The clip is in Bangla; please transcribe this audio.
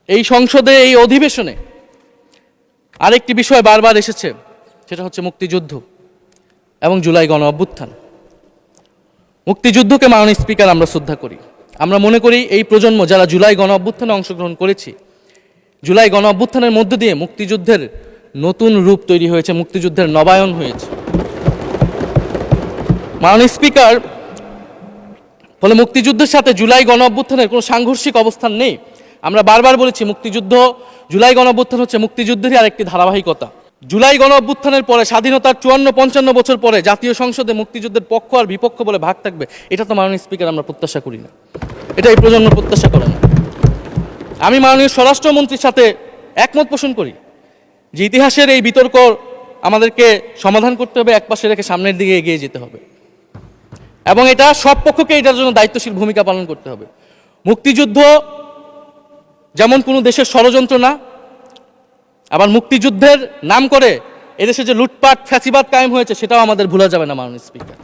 এই সংসদে এই অধিবেশনে আরেকটি বিষয় বারবার এসেছে, সেটা হচ্ছে মুক্তিযুদ্ধ এবং জুলাই গণ অভ্যুত্থান। মুক্তিযুদ্ধকে মাননীয় স্পিকার আমরা শ্রদ্ধা করি। আমরা মনে করি এই প্রজন্ম যারা জুলাই গণ অভ্যুত্থানে অংশগ্রহণ করেছি, জুলাই গণ অভ্যুত্থানের মধ্য দিয়ে মুক্তিযুদ্ধের নতুন রূপ তৈরি হয়েছে, মুক্তিযুদ্ধের নবায়ন হয়েছে। মাননীয় স্পিকার, ফলে মুক্তিযুদ্ধের সাথে জুলাই গণ অভ্যুত্থানের কোনো সাংঘর্ষিক অবস্থান নেই। আমরা বারবার বলেছি মুক্তিযুদ্ধ, জুলাই গণ অভ্যুত্থান হচ্ছে মুক্তিযুদ্ধেরই আরেকটি ধারাবাহিকতা। জুলাই গণ অভ্যুত্থানের পরে স্বাধীনতার 54-55 বছর পরে জাতীয় সংসদে মুক্তিযুদ্ধের পক্ষ আর বিপক্ষ বলে ভাগ থাকবে, এটা তো মাননীয় স্পিকার আমরা প্রত্যাশা করি না, এটা এই প্রজন্ম প্রত্যাশা করে না। আমি মাননীয় স্বরাষ্ট্রমন্ত্রীর সাথে একমত পোষণ করি যে ইতিহাসের এই বিতর্ক আমাদেরকে সমাধান করতে হবে, একপাশে রেখে সামনের দিকে এগিয়ে যেতে হবে এবং এটা সব পক্ষকে এটার জন্য দায়িত্বশীল ভূমিকা পালন করতে হবে। মুক্তিযুদ্ধ যেমন কোনো দেশের ষড়যন্ত্র না, আবার মুক্তিযুদ্ধের নাম করে এদেশে যে লুটপাট ফ্যাসিবাদ কায়েম হয়েছে সেটাও আমাদের ভুলা যাবে না মাননীয় স্পিকার।